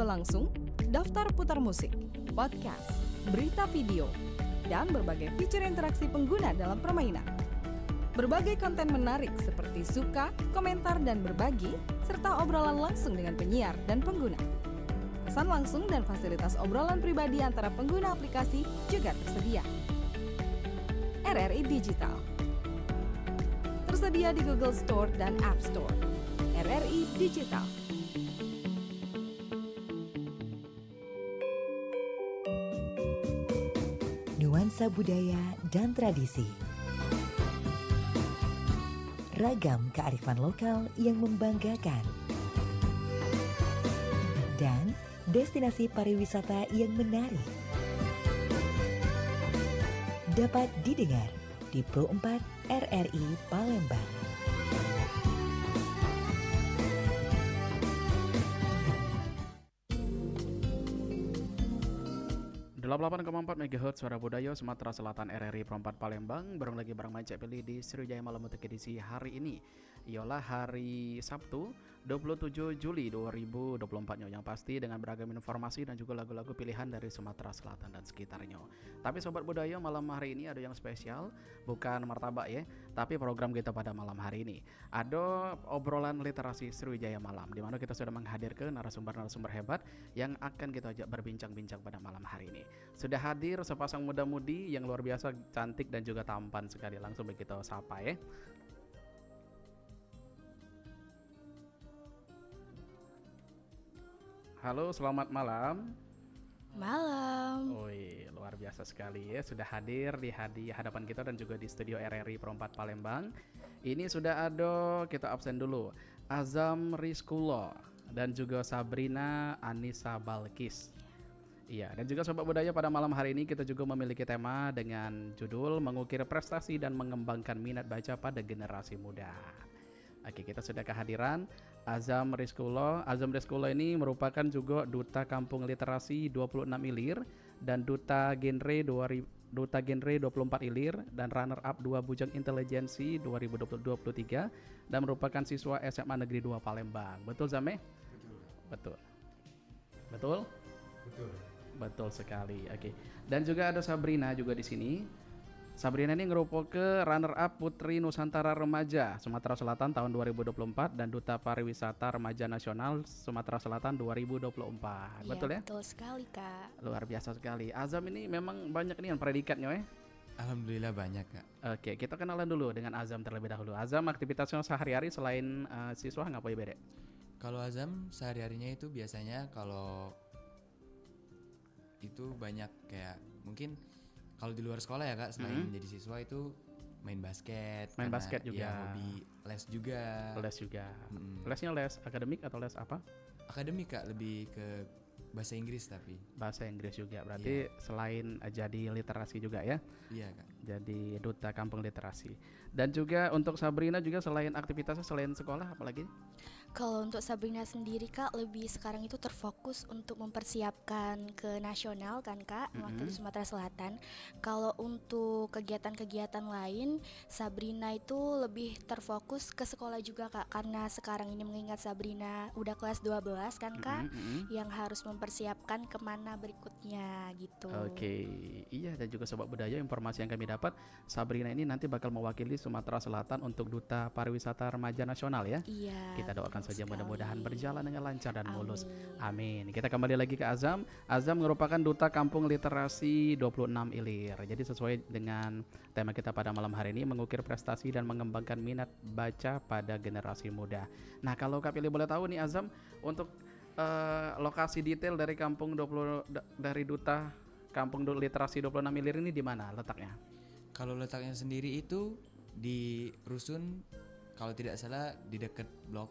langsung, daftar putar musik, podcast, berita video, dan berbagai fitur interaksi pengguna dalam permainan. Berbagai konten menarik seperti suka, komentar, dan berbagi, serta obrolan langsung dengan penyiar dan pengguna. Pesan langsung dan fasilitas obrolan pribadi antara pengguna aplikasi juga tersedia. RRI Digital tersedia di Google Store dan App Store. RRI Digital. Nuansa budaya dan tradisi. Ragam kearifan lokal yang membanggakan. Dan destinasi pariwisata yang menarik. Dapat didengar di Pro 4 RRI Palembang. 88,4 MHz Suara Budaya Sumatera Selatan RRI Pro 4 Palembang. Bareng lagi bareng Majak Pilih di Sriwijaya Malam untuk edisi hari ini. Ialah hari Sabtu 27 Juli 2024 yang pasti dengan beragam informasi dan juga lagu-lagu pilihan dari Sumatera Selatan dan sekitarnya. Tapi Sobat Budaya, malam hari ini ada yang spesial, bukan martabak ya, tapi program kita pada malam hari ini. Ada obrolan literasi Sriwijaya Malam, di mana kita sudah menghadirkan narasumber-narasumber hebat yang akan kita ajak berbincang-bincang pada malam hari ini. Sudah hadir sepasang muda-mudi yang luar biasa cantik dan juga tampan sekali. Langsung begitu sapa ya. Halo, selamat malam. Malam. Wih, luar biasa sekali ya. Sudah hadir di hadapan kita dan juga di studio RRI Pro 4 Palembang. Ini sudah ada, kita absen dulu, Azam Rizkulo dan juga Sabrina Anissa Balkis. Iya, dan juga Sobat Budaya, pada malam hari ini kita juga memiliki tema dengan judul Mengukir Prestasi dan Mengembangkan Minat Baca pada Generasi Muda. Oke, kita sudah kehadiran Azam Rizkulo. Azam Rizkulo ini merupakan juga Duta Kampung Literasi 26 Ilir dan Duta Genre 24 Ilir dan runner up 2 Bujang Intelijensi 2023 dan merupakan siswa SMA Negeri 2 Palembang. Betul Zame? Betul. Betul? Betul. Betul sekali. Oke. Dan juga ada Sabrina juga di sini. Sabrina ini ngerupakan runner up Putri Nusantara Remaja Sumatera Selatan tahun 2024 dan Duta Pariwisata Remaja Nasional Sumatera Selatan 2024. Ya, betul ya? Betul sekali, Kak. Luar biasa sekali. Azam ini memang banyak nih predikatnya ya. Alhamdulillah banyak, Kak. Oke, kita kenalan dulu dengan Azam terlebih dahulu. Azam aktivitasnya sehari-hari selain siswa ngapain beda? Kalau Azam sehari-harinya itu biasanya kalau itu banyak kayak mungkin kalau di luar sekolah ya Kak, selain jadi siswa itu main basket. Main basket juga. Ya, hobi les juga. Les juga. Lesnya les akademik atau les apa? Akademik Kak, lebih ke bahasa Inggris tapi. Bahasa Inggris juga. Berarti selain jadi literasi juga ya? Iya Kak. Jadi Duta Kampung Literasi. Dan juga untuk Sabrina juga selain aktivitasnya selain sekolah apalagi? Kalau untuk Sabrina sendiri, Kak, lebih sekarang itu terfokus untuk mempersiapkan ke nasional kan, Kak, mewakili Sumatera Selatan. Kalau untuk kegiatan-kegiatan lain, Sabrina itu lebih terfokus ke sekolah juga, Kak, karena sekarang ini mengingat Sabrina udah kelas 12 kan, Kak, yang harus mempersiapkan kemana berikutnya gitu. Oke, iya. Dan juga Sobat Budaya, informasi yang kami dapat, Sabrina ini nanti bakal mewakili Sumatera Selatan untuk Duta Pariwisata Remaja Nasional ya. Iya. Kita doakan saja sekali. mudah-mudahan berjalan dengan lancar dan mulus. Amin. Kita kembali lagi ke Azam. Azam merupakan Duta Kampung Literasi 26 Ilir. Jadi sesuai dengan tema kita pada malam hari ini, mengukir prestasi dan mengembangkan minat baca pada generasi muda. Nah, kalau Kak Pilih boleh tahu nih Azam, untuk lokasi detail dari dari Duta Kampung Literasi 26 Ilir ini di mana letaknya? Kalau letaknya sendiri itu di rusun, kalau tidak salah di dekat blok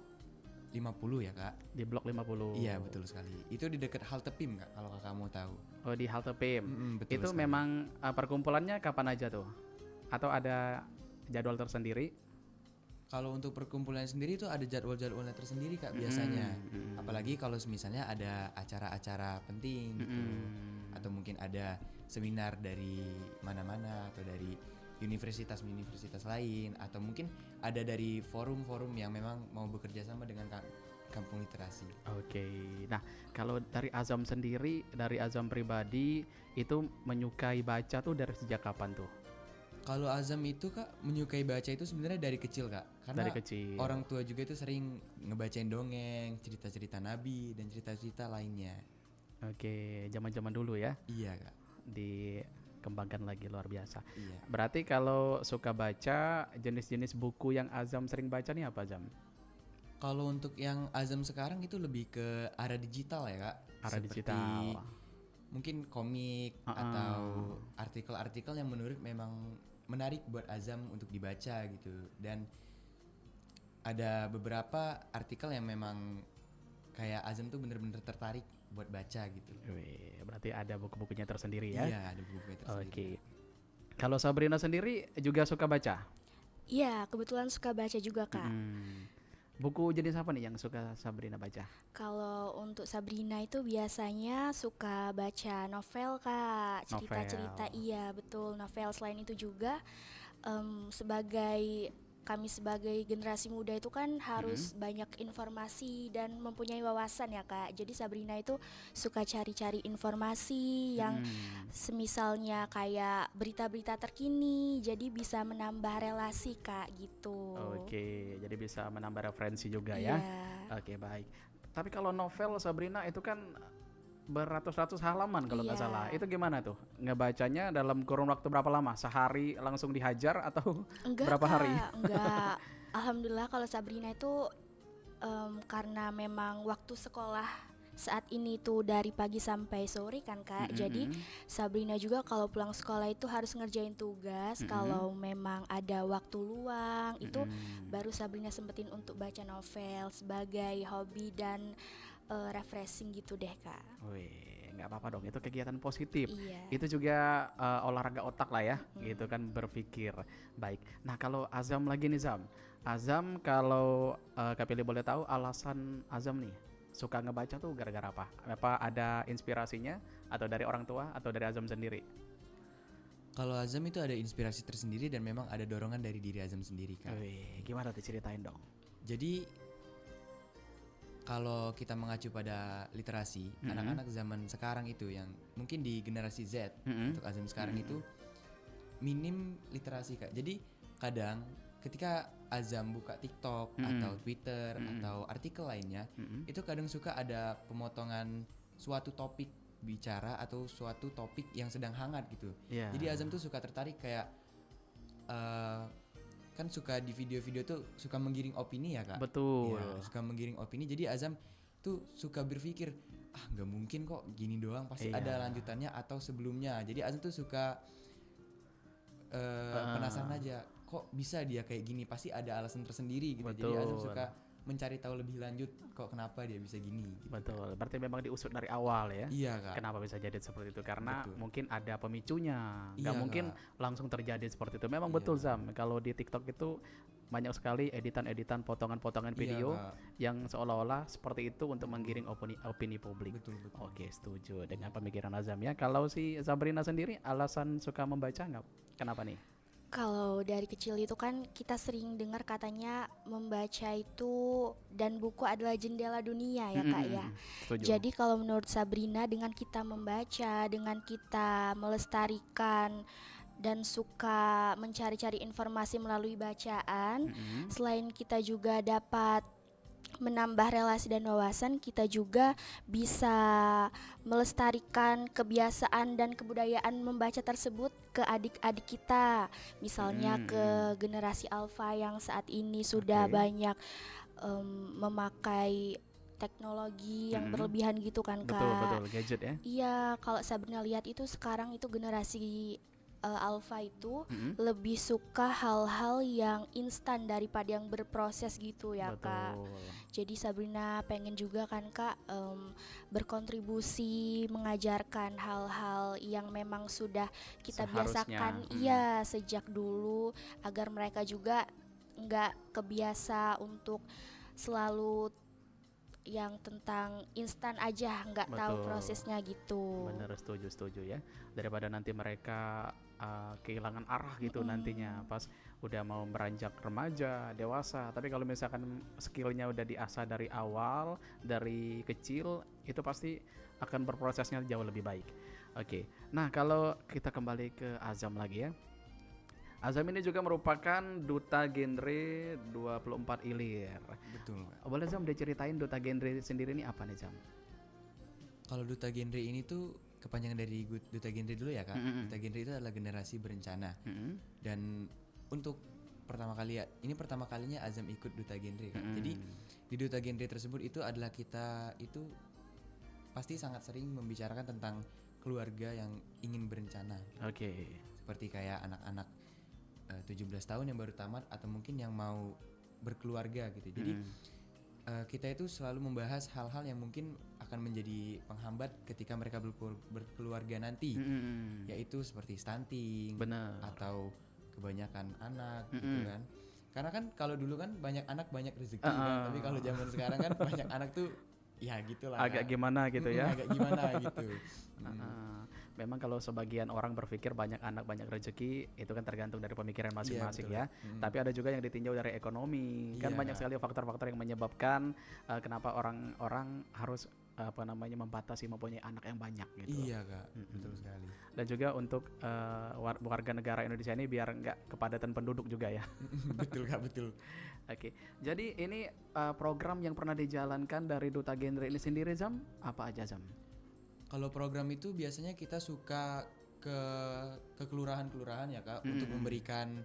50 ya Kak. Di blok 50. Iya betul sekali. Itu di dekat halte PIM Kak, kalau Kakak mau tahu. Oh, di halte PIM. Betul Itu sekali. memang perkumpulannya kapan aja tuh? Atau ada jadwal tersendiri? Kalau untuk perkumpulan sendiri itu ada jadwal-jadwalnya tersendiri Kak biasanya. Apalagi kalau misalnya ada acara-acara penting gitu. Atau mungkin ada seminar dari mana-mana atau dari universitas lain, atau mungkin ada dari forum-forum yang memang mau bekerja sama dengan kampung literasi. Oke. Nah, kalau dari Azam sendiri, dari Azam pribadi itu menyukai baca tuh dari sejak kapan tuh? Kalau Azam itu Kak menyukai baca itu sebenarnya dari kecil Kak. Karena Dari kecil. orang tua juga itu sering ngebacain dongeng, cerita-cerita nabi dan cerita-cerita lainnya. Oke, zaman-zaman dulu ya, Iya Kak. dikembangkan lagi luar biasa. Iya. Berarti kalau suka baca, jenis-jenis buku yang Azam sering baca nih apa, Azam? Kalau untuk yang Azam sekarang itu lebih ke arah digital ya Kak. Arah Seperti digital. mungkin komik atau artikel-artikel yang menurut memang menarik buat Azam untuk dibaca gitu. Dan ada beberapa artikel yang memang kayak Azam tuh bener-bener tertarik buat baca gitu. Wih, berarti ada buku-bukunya tersendiri ya? Iya, ada buku-buku tersendiri. Oke. Kalau Sabrina sendiri juga suka baca? Iya, kebetulan suka baca juga Kak. Buku jenis apa nih yang suka Sabrina baca? Kalau untuk Sabrina itu biasanya suka baca novel Kak, cerita-cerita. Novel. Iya betul, novel. Selain itu juga sebagai kami sebagai generasi muda itu kan harus banyak informasi dan mempunyai wawasan ya Kak. Jadi Sabrina itu suka cari-cari informasi yang semisalnya kayak berita-berita terkini, jadi bisa menambah relasi Kak gitu. Oke, jadi bisa menambah referensi juga ya? Iya. Oke, baik. Tapi kalau novel Sabrina itu kan beratus-ratus halaman kalau nggak Iya. salah. Itu gimana tuh? Ngebacanya dalam kurun waktu berapa lama? Sehari langsung dihajar atau Enggak berapa hari? Kak, enggak. Alhamdulillah kalau Sabrina itu karena memang waktu sekolah saat ini tuh dari pagi sampai sore kan Kak. Jadi Sabrina juga kalau pulang sekolah itu harus ngerjain tugas. Kalau memang ada waktu luang itu baru Sabrina sempetin untuk baca novel sebagai hobi dan refreshing gitu deh Kak. Wih, nggak apa-apa dong. Itu kegiatan positif. Iya. Itu juga olahraga otak lah ya, gitu kan, berpikir. Baik. Nah, kalau Azam lagi nih Zam. Azam kalau Kak Pilih boleh tahu alasan Azam nih suka ngebaca tuh gara-gara apa? Apa ada inspirasinya atau dari orang tua atau dari Azam sendiri? Kalau Azam itu ada inspirasi tersendiri dan memang ada dorongan dari diri Azam sendiri Kak. Wih, gimana tuh, ceritain dong. Jadi kalau kita mengacu pada literasi, anak-anak zaman sekarang itu yang mungkin di generasi Z untuk Azam sekarang itu minim literasi Kak. Jadi kadang ketika Azam buka TikTok atau Twitter atau artikel lainnya, itu kadang suka ada pemotongan suatu topik bicara atau suatu topik yang sedang hangat gitu. Iya. Jadi Azam tuh suka tertarik kayak kan suka di video-video tuh suka menggiring opini ya Kak. Betul. Iya, suka menggiring opini. Jadi Azam tuh suka berpikir, nggak mungkin kok gini doang, pasti Iya. ada lanjutannya atau sebelumnya. Jadi Azam tuh suka penasaran aja, kok bisa dia kayak gini, pasti ada alasan tersendiri gitu. Jadi Azam Betul. suka mencari tahu lebih lanjut, kok kenapa dia bisa gini gitu. Betul. Berarti memang diusut dari awal ya. Iya Kak. Kenapa bisa jadi seperti itu? Karena Betul. mungkin ada pemicunya. Nggak Iya, mungkin Kak. langsung terjadi seperti itu. Memang Iya. betul Zam. Kalau di TikTok itu banyak sekali editan-editan, potongan-potongan video Iya, Kak. yang seolah-olah seperti itu untuk menggiring opini publik. Betul. Oke, setuju dengan pemikiran Azam ya. Kalau si Sabrina sendiri alasan suka membaca nggak? Kenapa nih? Kalau dari kecil itu kan kita sering dengar katanya membaca itu dan buku adalah jendela dunia ya Kak ya. Setuju. Jadi kalau menurut Sabrina dengan kita membaca, dengan kita melestarikan dan suka mencari-cari informasi melalui bacaan, selain kita juga dapat menambah relasi dan wawasan, kita juga bisa melestarikan kebiasaan dan kebudayaan membaca tersebut ke adik-adik kita, misalnya ke generasi alfa yang saat ini sudah Oke. banyak memakai teknologi yang berlebihan gitu kan Kak. Betul, gadget ya. Iya, kalau Sabrina lihat itu sekarang itu generasi alfa itu lebih suka hal-hal yang instan daripada yang berproses gitu ya Kak. Betul. Jadi Sabrina pengen juga kan Kak berkontribusi mengajarkan hal-hal yang memang sudah kita Seharusnya. biasakan iya sejak dulu, agar mereka juga nggak kebiasa untuk selalu yang tentang instan aja, nggak tahu Betul. prosesnya gitu. Bener, setuju ya. Daripada nanti mereka kehilangan arah gitu nantinya pas udah mau beranjak remaja, dewasa. Tapi kalau misalkan skillnya udah diasah dari awal, dari kecil, itu pasti akan berprosesnya jauh lebih baik. Oke. Nah, kalau kita kembali ke Azam lagi ya. Azam ini juga merupakan duta genre 24 Ilir. Betul, Kak. Boleh Zam diceritain duta genre sendiri ini apa nih Zam? Kalau duta genre ini tuh kepanjangan dari duta genre dulu ya, Kak. Duta genre itu adalah generasi berencana. Dan untuk pertama kalinya Azam ikut duta genre, Kak. Jadi di duta genre tersebut itu adalah kita itu pasti sangat sering membicarakan tentang keluarga yang ingin berencana. Oke. Seperti kayak anak-anak 17 tahun yang baru tamat atau mungkin yang mau berkeluarga gitu. Jadi kita itu selalu membahas hal-hal yang mungkin akan menjadi penghambat ketika mereka berkeluarga nanti, yaitu seperti stunting. Benar. Atau kebanyakan anak gitu kan. Karena kan kalau dulu kan banyak anak banyak rezeki kan, tapi kalau zaman sekarang kan banyak anak tuh ya gitulah. Agak gimana gitu ya. Agak gimana gitu. Memang kalau sebagian orang berpikir banyak anak banyak rezeki, itu kan tergantung dari pemikiran masing-masing ya. Tapi ada juga yang ditinjau dari ekonomi. Kan banyak sekali faktor-faktor yang menyebabkan kenapa orang-orang harus membatasi mempunyai anak yang banyak gitu. Iya, Kak. Betul sekali. Dan juga untuk warga negara Indonesia ini biar nggak kepadatan penduduk juga ya. Betul, Kak, betul. Oke. Jadi ini program yang pernah dijalankan dari Duta Genre ini sendiri Zam, apa aja Zam? Kalau program itu biasanya kita suka ke kelurahan-kelurahan ya, Kak, untuk memberikan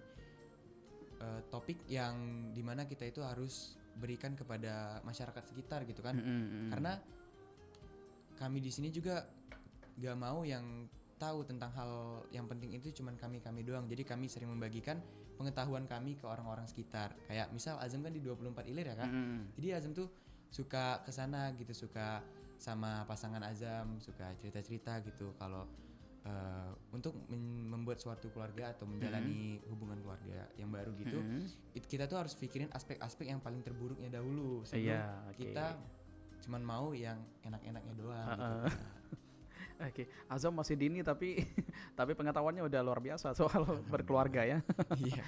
topik yang dimana kita itu harus berikan kepada masyarakat sekitar gitu kan. Karena kami di sini juga gak mau yang tahu tentang hal yang penting itu cuman kami doang. Jadi kami sering membagikan pengetahuan kami ke orang-orang sekitar. Kayak misal Azam kan di 24 Ilir ya, Kak. Jadi Azam tuh suka kesana gitu, suka sama pasangan Azam, suka cerita-cerita gitu kalau untuk membuat suatu keluarga atau menjalani hubungan keluarga yang baru gitu, kita tuh harus pikirin aspek-aspek yang paling terburuknya dahulu sebelum kita cuman mau yang enak-enaknya doang gitu. Oke, Azam masih dini tapi pengetahuannya udah luar biasa soal berkeluarga ya. Iya.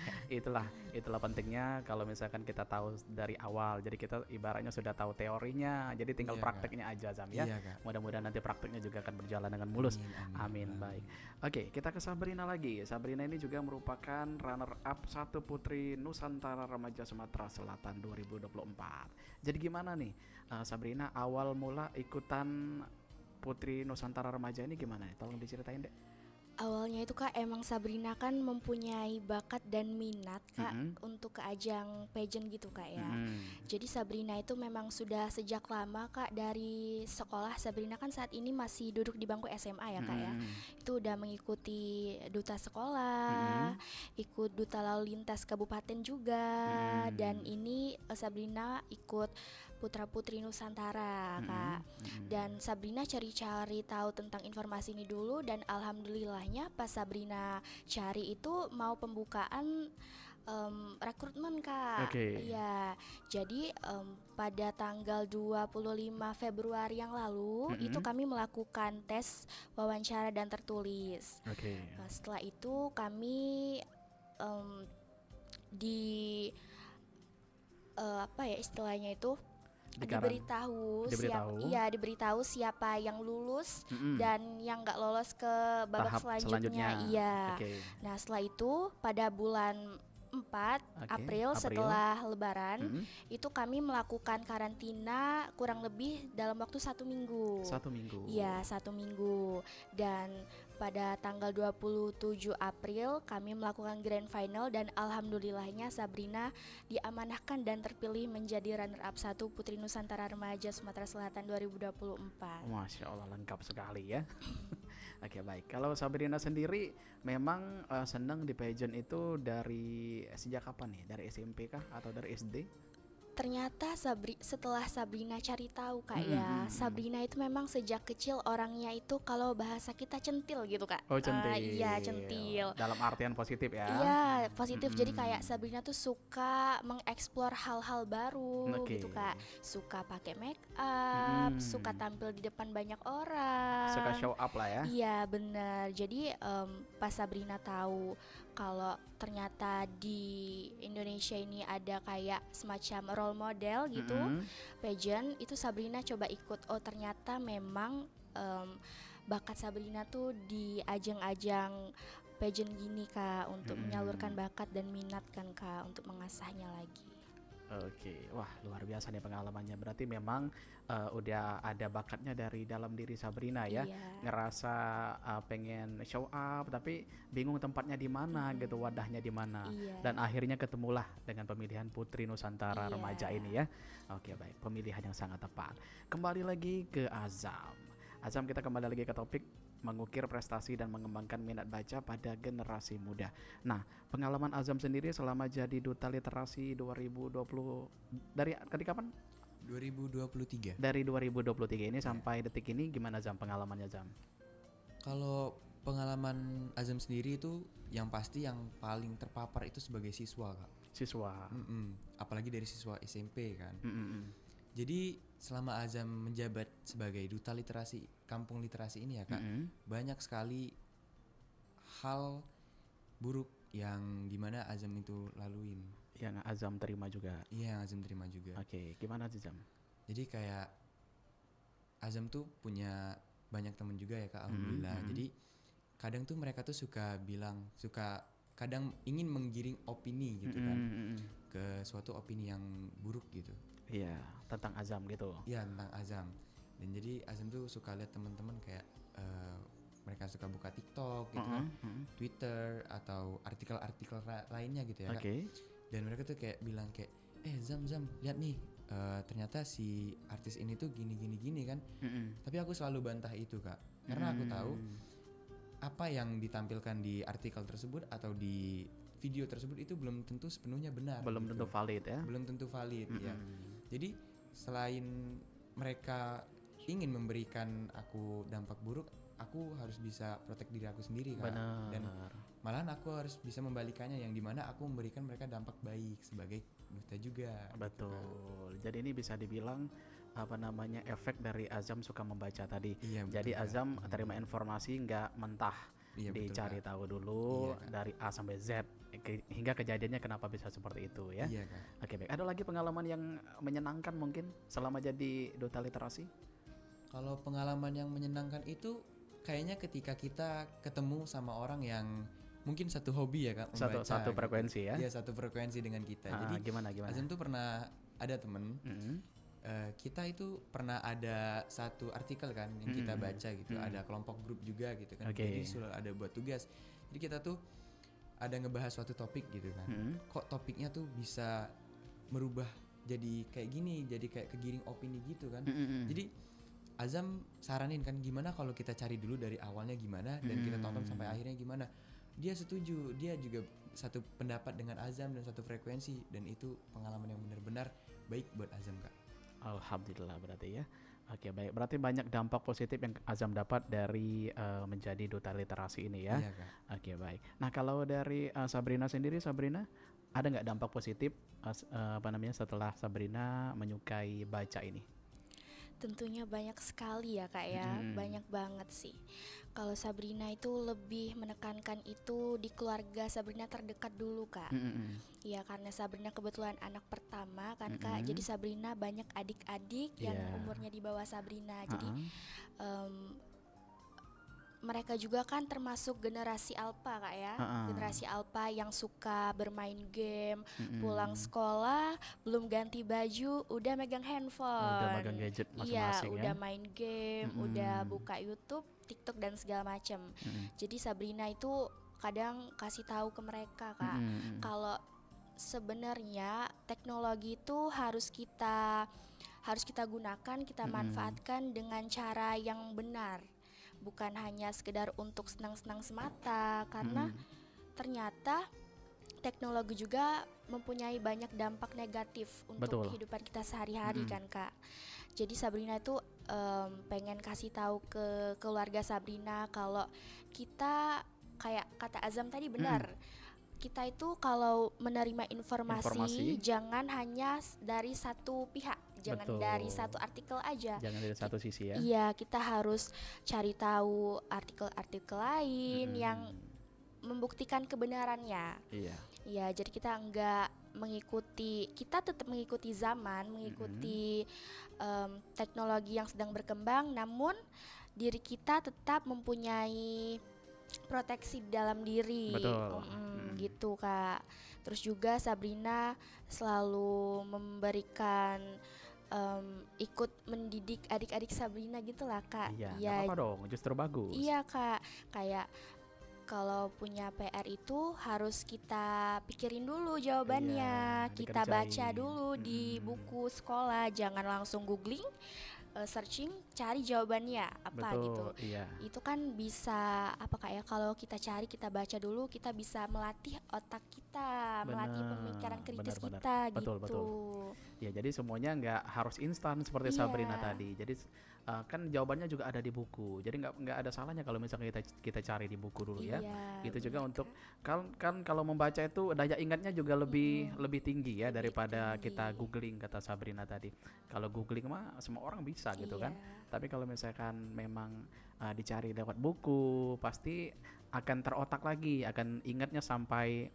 Itulah pentingnya kalau misalkan kita tahu dari awal. Jadi kita ibaratnya sudah tahu teorinya, jadi tinggal prakteknya aja Azam ya. Iya, Kak. Mudah-mudahan nanti prakteknya juga akan berjalan dengan mulus. Amin. Baik. Oke, kita ke Sabrina lagi. Sabrina ini juga merupakan runner up 1 Putri Nusantara Remaja Sumatera Selatan 2024. Jadi gimana nih Sabrina awal mula ikutan Putri Nusantara Remaja ini gimana? Tolong diceritain deh. Awalnya itu Kak, emang Sabrina kan mempunyai bakat dan minat Kak untuk ke ajang pageant gitu Kak ya. Jadi Sabrina itu memang sudah sejak lama Kak, dari sekolah. Sabrina kan saat ini masih duduk di bangku SMA ya Kak ya. Itu udah mengikuti duta sekolah, ikut duta lalu lintas kabupaten juga, dan ini Sabrina ikut Putra Putri Nusantara Kak. Dan Sabrina cari-cari tahu tentang informasi ini dulu, dan alhamdulillahnya pas Sabrina cari itu mau pembukaan rekrutmen Kak. Iya. Jadi pada tanggal 25 Februari yang lalu itu kami melakukan tes wawancara dan tertulis. Nah, setelah itu kami istilahnya itu diberitahu siapa yang lulus dan yang nggak lolos ke babak selanjutnya. Iya. Nah, setelah itu pada bulan 4 April setelah Lebaran itu kami melakukan karantina kurang lebih dalam waktu 1 minggu. 1 minggu. Iya, 1 minggu. Dan pada tanggal 27 April kami melakukan grand final, dan alhamdulillahnya Sabrina diamanahkan dan terpilih menjadi runner up 1 Putri Nusantara Remaja Sumatera Selatan 2024. Masya Allah, lengkap sekali ya. Oke, baik. Kalau Sabrina sendiri memang senang di pageant itu dari sejak kapan nih? Dari SMP kah atau dari SD? Ternyata setelah Sabrina cari tahu Kak ya, Sabrina itu memang sejak kecil orangnya itu kalau bahasa kita centil gitu Kak. Oh, centil. Iya centil. Dalam artian positif ya. Iya positif. Jadi kayak Sabrina tuh suka mengeksplor hal-hal baru gitu Kak. Suka pakai make up, suka tampil di depan banyak orang. Suka show up lah ya. Iya benar. Jadi pas Sabrina tahu kalau ternyata di Indonesia ini ada kayak semacam role model gitu, pageant, itu Sabrina coba ikut. Oh ternyata memang bakat Sabrina tuh di ajang-ajang pageant gini Kak, untuk menyalurkan bakat dan minat kan Kak, untuk mengasahnya lagi. Oke, wah luar biasa nih pengalamannya. Berarti memang udah ada bakatnya dari dalam diri Sabrina ya. Iya. Ngerasa pengen show up tapi bingung tempatnya di mana gitu, wadahnya di mana. Iya. Dan akhirnya ketemulah dengan pemilihan Putri Nusantara Iya. Remaja ini ya. Oke, baik, pemilihan yang sangat tepat. Kembali lagi ke Azam. Azam, kita kembali lagi ke topik mengukir prestasi dan mengembangkan minat baca pada generasi muda. Nah, pengalaman Azam sendiri selama jadi Duta Literasi 2020 dari kapan? 2023. Dari 2023 ini sampai detik ini gimana Zam pengalamannya Zam? Kalau pengalaman Azam sendiri itu yang pasti yang paling terpapar itu sebagai siswa Kak. Siswa. Apalagi dari siswa SMP kan. Mm-mm. Jadi selama Azam menjabat sebagai Duta Literasi Kampung Literasi ini ya Kak, banyak sekali hal buruk yang dimana Azam itu laluin. Yang Azam terima juga. Iya, yang Azam terima juga. Oke, gimana sih Zam? Jadi kayak Azam tuh punya banyak temen juga ya Kak, alhamdulillah. Jadi kadang tuh mereka tuh suka kadang ingin menggiring opini gitu kan, ke suatu opini yang buruk gitu. Iya, tentang Azam gitu. Iya, tentang Azam. Dan jadi Azam tuh suka lihat teman-teman kayak mereka suka buka TikTok gitu kan, Twitter atau artikel-artikel lainnya gitu ya Kak. Dan mereka tuh kayak bilang kayak, Zam lihat nih, ternyata si artis ini tuh gini kan. Tapi aku selalu bantah itu Kak, karena aku tahu apa yang ditampilkan di artikel tersebut atau di video tersebut itu belum tentu sepenuhnya benar. Belum gitu. tentu valid ya. Belum tentu valid ya. Jadi selain mereka ingin memberikan aku dampak buruk, aku harus bisa protek diri aku sendiri Kak. Benar. Dan malahan aku harus bisa membalikannya, yang dimana aku memberikan mereka dampak baik sebagai duta juga. Betul. Gitu, Jadi ini bisa dibilang efek dari Azam suka membaca tadi. Iya, betul, jadi Kak. Azam terima informasi nggak mentah. Iya, betul, Dicari Kak. tahu dulu Iya, Kak. dari A sampai Z hingga kejadiannya kenapa bisa seperti itu ya. Iya Kak. Oke, baik. Ada lagi pengalaman yang menyenangkan mungkin selama jadi Duta Literasi? Kalau pengalaman yang menyenangkan itu kayaknya ketika kita ketemu sama orang yang mungkin satu hobi ya Kak, membaca. Satu frekuensi ya. Iya, satu frekuensi dengan kita. Jadi gimana? Azam tuh pernah ada temen, kita itu pernah ada satu artikel kan yang kita baca gitu, ada kelompok grup juga gitu kan. Jadi sudah ada buat tugas. Jadi kita tuh ada ngebahas suatu topik gitu kan. Kok topiknya tuh bisa merubah jadi kayak gini, jadi kayak kegiring opini gitu kan. Jadi Azam saranin kan, gimana kalau kita cari dulu dari awalnya gimana dan kita tonton sampai akhirnya gimana. Dia setuju, dia juga satu pendapat dengan Azam dan satu frekuensi, dan itu pengalaman yang benar-benar baik buat Azam Kak. Alhamdulillah berarti ya. Oke, baik. Berarti banyak dampak positif yang Azam dapat dari menjadi Duta Literasi ini ya. Iya Kak. Oke, baik. Nah, kalau dari Sabrina sendiri, Sabrina ada nggak dampak positif setelah Sabrina menyukai baca ini? Tentunya banyak sekali ya Kak ya, banyak banget sih. Kalau Sabrina itu lebih menekankan itu di keluarga Sabrina terdekat dulu Kak. Ya karena Sabrina kebetulan anak pertama kan Kak, jadi Sabrina banyak adik-adik yang umurnya di bawah Sabrina. Jadi mereka juga kan termasuk generasi alpha Kak ya, generasi alpha yang suka bermain game, pulang sekolah belum ganti baju udah megang handphone, Udah megang gadget iya masing-masing ya. udah main game, udah buka YouTube, TikTok dan segala macam. Jadi Sabrina itu kadang kasih tahu ke mereka Kak, kalau sebenarnya teknologi itu harus kita gunakan, kita manfaatkan dengan cara yang benar. Bukan hanya sekedar untuk senang-senang semata, karena ternyata teknologi juga mempunyai banyak dampak negatif untuk Betul. kehidupan kita sehari-hari Mm-mm. kan Kak. Jadi Sabrina itu pengen kasih tahu ke keluarga Sabrina kalau kita kayak kata Azam tadi benar. Kita itu kalau menerima informasi jangan hanya dari satu pihak, jangan Betul. dari satu artikel aja. Jangan dari satu sisi ya. Iya, kita harus cari tahu artikel-artikel lain yang membuktikan kebenarannya. Iya. Ya, jadi kita kita tetap mengikuti zaman, mengikuti teknologi yang sedang berkembang, namun diri kita tetap mempunyai proteksi di dalam diri. Betul. Gitu Kak. Terus juga Sabrina selalu memberikan ikut mendidik adik-adik Sabrina gitulah Kak. Iya, Ya, nggak apa-apa dong, justru bagus. iya Kak, kayak kalau punya PR itu harus kita pikirin dulu jawabannya, Iya, kita baca dikerjain. dulu di buku sekolah, jangan langsung googling, searching, cari jawabannya apa Betul, gitu. iya. Itu kan bisa apa Kak ya, kalau kita cari, kita baca dulu, kita bisa melatih otak kita, melatih Benar, pemikiran kritis benar-benar. kita Betul, gitu. betul. Ya, jadi semuanya nggak harus instan seperti Iya. Sabrina tadi. Jadi kan jawabannya juga ada di buku. Jadi nggak ada salahnya kalau misalnya kita cari di buku dulu ya. Iya, Gitu juga benar, untuk Kak. kan kalau membaca itu daya ingatnya juga lebih tinggi ya Lebih daripada tinggi. kita googling, kata Sabrina tadi. Kalau googling mah semua orang bisa gitu kan. Iya. Tapi kalau misalkan memang dicari lewat buku, pasti akan terotak lagi, akan ingatnya sampai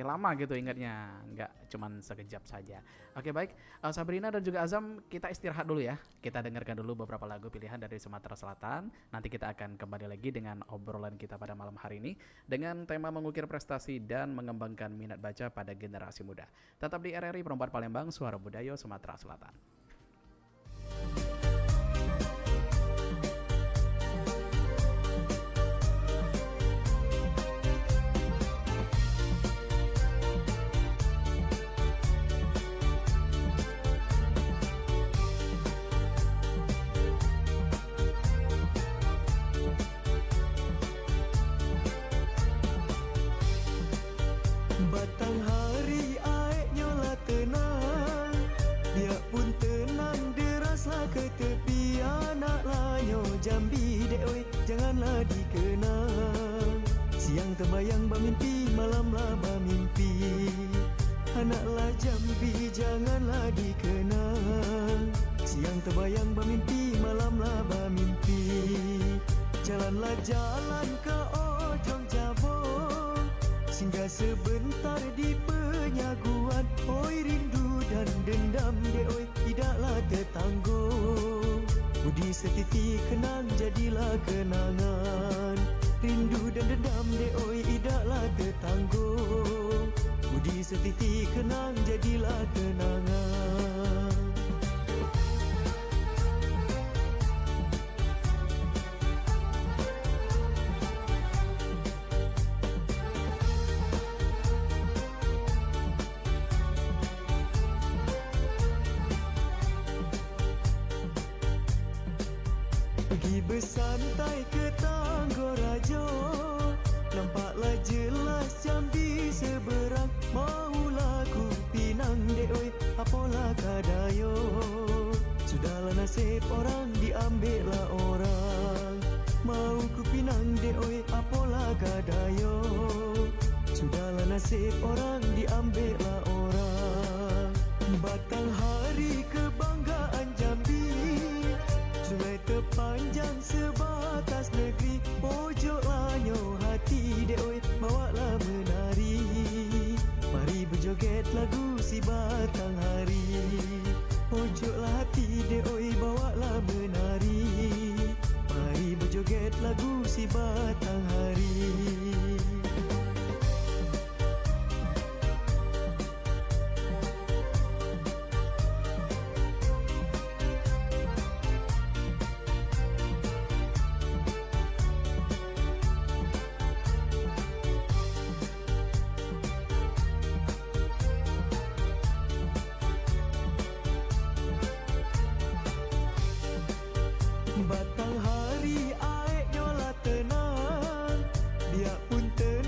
lama gitu ingatnya, nggak cuman sekejap saja. Oke, baik, Sabrina dan juga Azam, kita istirahat dulu ya. Kita dengarkan dulu beberapa lagu pilihan dari Sumatera Selatan. Nanti kita akan kembali lagi dengan obrolan kita pada malam hari ini dengan tema mengukir prestasi dan mengembangkan minat baca pada generasi muda. Tetap di RRI Perempat Palembang, Suara Budaya Sumatera Selatan. Batang hari aek nyola tenang, dia pun tenang deraslah ke tepi. Anak layo Jambi dek oi, janganlah dikenang. Siang terbayang bermimpi, malamlah bermimpi. Anaklah Jambi janganlah dikenang. Siang terbayang bermimpi, malamlah bermimpi. Jalanlah jalan ke ujung jabong, singgah sebentar di penyaguan. Oi rindu dan dendam dek oi, tidaklah tertanggung. Budi setiti kenang jadilah kenangan. Rindu dan dendam dek oi, tidaklah tertanggung. Budi setiti kenang jadilah kenangan. Pergi bersantai ke Tanggorajo, nampaklah jelas Jambi seberang. Maulah ku pinang dek oi, apalah kadayo. Sudahlah nasib orang diambillah orang. Mau ku pinang dek oi, apalah kadayo. Sudahlah nasib orang diambillah orang. Batang hari kebanggaan Jambi, sungai terpanjang sebatas negeri. Pojok lanyo hati dek oi, bawalah menari. Mari berjoget lagu si batang hari. Pojoklah hati dek oi, bawalah menari. Mari berjoget lagu si batang hari. Batang hari aek nyola tenang, dia pun tenang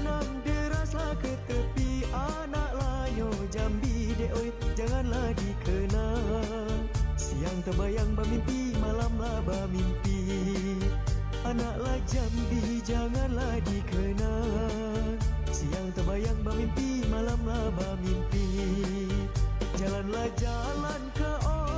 Anaklah Jambi janganlah dikenang, siang terbayang bermimpi, malamlah bermimpi. Jalanlah jalan ke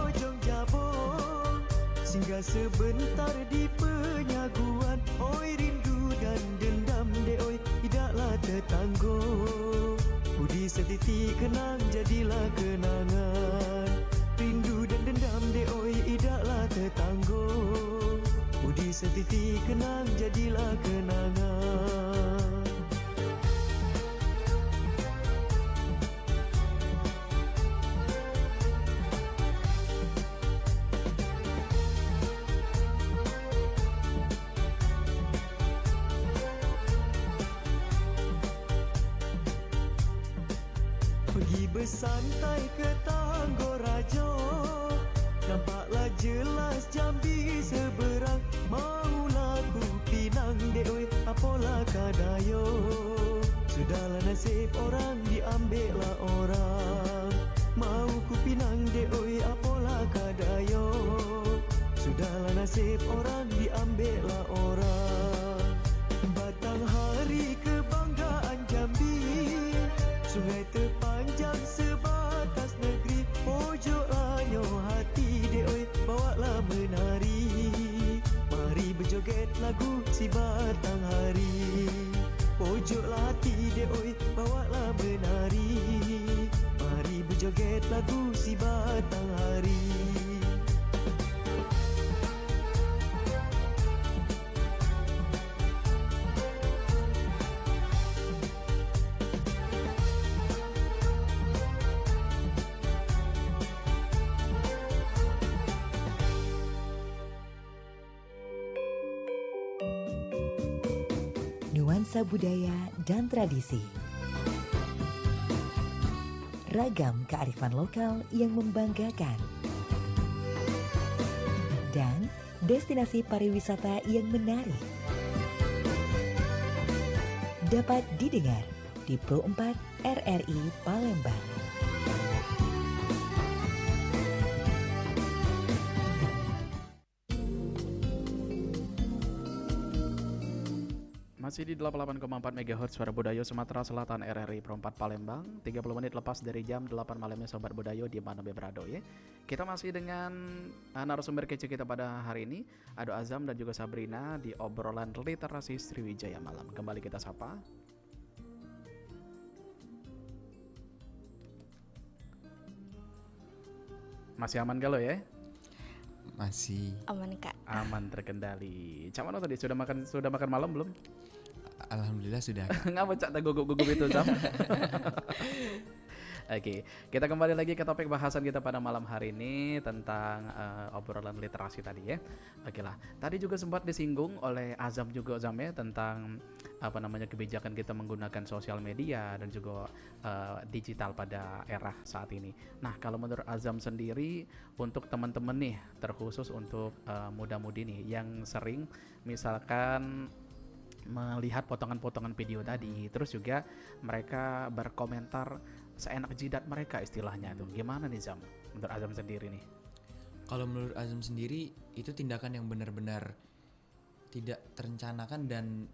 ujung Jabong, singgah sebentar di penyaguan. Oi rindu dan dendam de oi, tidaklah tertanggung. Budi setitik kenang jadilah kenangan. Rindu dan dendam de oi, tidaklah tertanggung. Budi setitik kenang jadilah kenangan. Pergi bersantai ke Tanggorajo, nampaklah jelas Jambi seberang. Maulah ku pinang de oi, apalah kadayo. Sudahlah nasib orang diambillah orang. Mau ku pinang de oi, apalah kadayo. Sudahlah nasib orang diambillah orang. Batang hari kebanggaan Jambi, sungai terpanjang sebatas negeri. Pojoklah nyoh hati de oi, bawalah menari. Mari berjoget lagu si batang hari. Pojoklah hati de oi, bawalah menari. Mari berjoget lagu si batang hari. Nuansa budaya dan tradisi. Ragam kearifan lokal yang membanggakan. Dan destinasi pariwisata yang menarik. Dapat didengar di Pro 4 RRI Palembang. Masih di 88,4 MHz Suara Budaya Sumatera Selatan RRI Pro 4 Palembang. 30 menit lepas dari jam 8 malamnya Sobat Budaya di mana berada ya. Kita masih dengan narasumber kece kita pada hari ini, Ado Azam dan juga Sabrina di obrolan literasi Sriwijaya Malam. Kembali kita sapa. Masih aman galau ya? Masih. Aman Kak. Aman terkendali. Cak mana tadi sudah makan malam belum? Alhamdulillah sudah. Ngapa cak tak gugup-gugup itu Sam? Oke, kita kembali lagi ke topik bahasan kita pada malam hari ini tentang obrolan literasi tadi ya. Oke lah, tadi juga sempat disinggung oleh Azam juga Azam ya tentang kebijakan kita menggunakan sosial media dan juga digital pada era saat ini. Nah, kalau menurut Azam sendiri untuk teman-teman nih, terkhusus untuk muda-mudi nih yang sering misalkan melihat potongan-potongan video tadi, terus juga mereka berkomentar seenak jidat mereka istilahnya tuh. Gimana nih Zam? Menurut Azam sendiri nih? Kalau menurut Azam sendiri itu tindakan yang benar-benar tidak terencanakan dan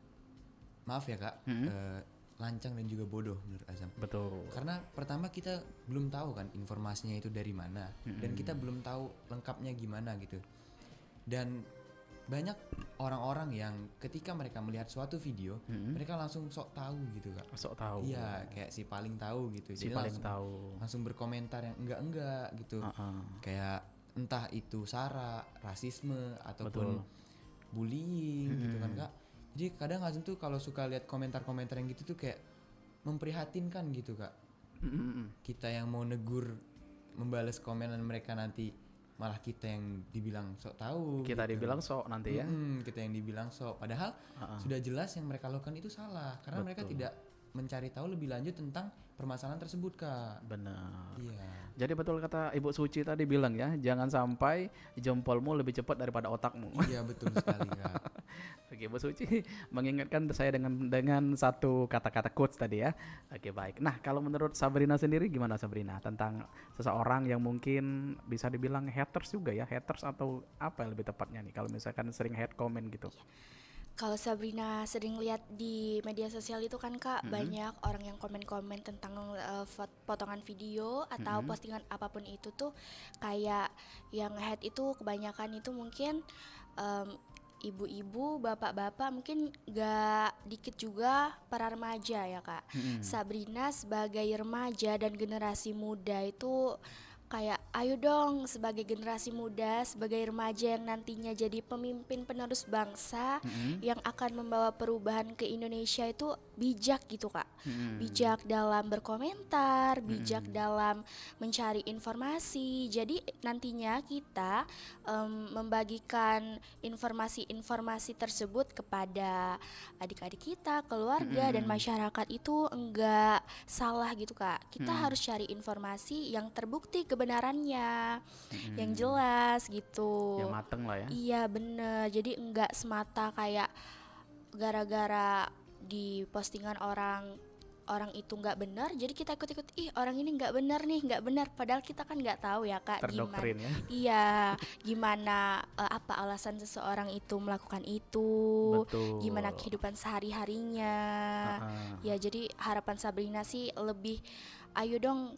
maaf ya Kak, lancang dan juga bodoh menurut Azam. Betul. Karena pertama kita belum tahu kan informasinya itu dari mana, dan kita belum tahu lengkapnya gimana gitu. Dan banyak orang-orang yang ketika mereka melihat suatu video, mereka langsung sok tahu gitu Kak. Sok tahu. Iya, kayak si paling tahu gitu. Si Jadi paling tahu. langsung berkomentar yang enggak gitu. Kayak entah itu sara, rasisme ataupun bullying gitu kan Kak. Jadi kadang Azam tuh kalau suka lihat komentar-komentar yang gitu tuh kayak memprihatinkan gitu Kak. Kita yang mau negur, membalas komenan mereka nanti malah kita yang dibilang sok tahu. Kita gitu. dibilang sok nanti ya. Kita yang dibilang sok. Padahal sudah jelas yang mereka lakukan itu salah. Karena mereka tidak mencari tahu lebih lanjut tentang permasalahan tersebut Kak. Benar. Iya. Jadi betul kata Ibu Suci tadi bilang ya, jangan sampai jempolmu lebih cepat daripada otakmu. Iya betul sekali Kak. Oke, Bu Suci mengingatkan saya dengan satu kata-kata quotes tadi ya. Oke, baik. Nah, kalau menurut Sabrina sendiri gimana Sabrina tentang seseorang yang mungkin bisa dibilang haters juga ya, haters atau apa yang lebih tepatnya nih kalau misalkan sering hate comment gitu. Kalau Sabrina sering lihat di media sosial itu kan Kak, banyak orang yang komen-komen tentang potongan video atau postingan apapun itu tuh kayak yang head itu kebanyakan itu mungkin ibu-ibu, bapak-bapak, mungkin gak dikit juga para remaja ya Kak. Sabrina sebagai remaja dan generasi muda itu kayak ayo dong sebagai generasi muda, sebagai remaja yang nantinya jadi pemimpin penerus bangsa yang akan membawa perubahan ke Indonesia itu bijak gitu Kak. Bijak dalam berkomentar, bijak dalam mencari informasi. Jadi nantinya kita membagikan informasi-informasi tersebut kepada adik-adik kita, keluarga dan masyarakat itu enggak salah gitu Kak. Kita harus cari informasi yang terbukti kebenarannya, yang jelas gitu. Yang mateng lah ya. Iya bener, jadi enggak semata kayak gara-gara di postingan orang itu nggak benar, jadi kita ikut-ikut, ih orang ini nggak benar nih, nggak benar, padahal kita kan nggak tahu ya Kak Terdoktrin gimana, ya. iya gimana apa alasan seseorang itu melakukan itu, Betul. gimana kehidupan sehari-harinya. Ya jadi harapan Sabrina sih lebih ayo dong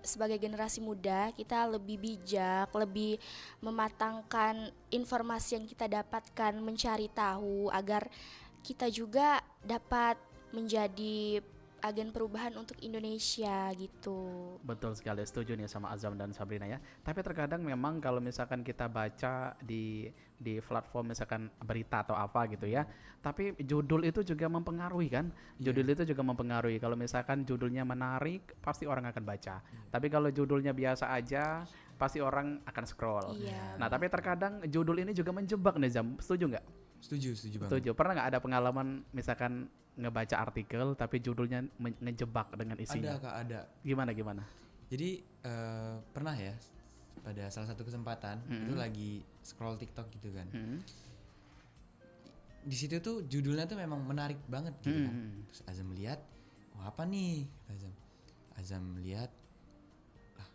sebagai generasi muda kita lebih bijak, lebih mematangkan informasi yang kita dapatkan, mencari tahu agar kita juga dapat menjadi agen perubahan untuk Indonesia gitu. Betul sekali, setuju nih sama Azam dan Sabrina ya. Tapi terkadang memang kalau misalkan kita baca di platform misalkan berita atau apa gitu ya, tapi judul itu juga mempengaruhi kan. Judul itu juga mempengaruhi. Kalau misalkan judulnya menarik, pasti orang akan baca. Tapi kalau judulnya biasa aja, pasti orang akan scroll. Iya. Nah, tapi terkadang judul ini juga menjebak nih Zam. Setuju nggak? Setuju banget. Setuju. Pernah nggak ada pengalaman misalkan ngebaca artikel tapi judulnya ngejebak dengan isinya? Ada Kak, ada. Gimana? Jadi pernah ya pada salah satu kesempatan itu lagi scroll TikTok gitu kan. Di situ tuh judulnya tuh memang menarik banget gitu kan. Terus Azam lihat, wah apa nih? Azam lihat, lah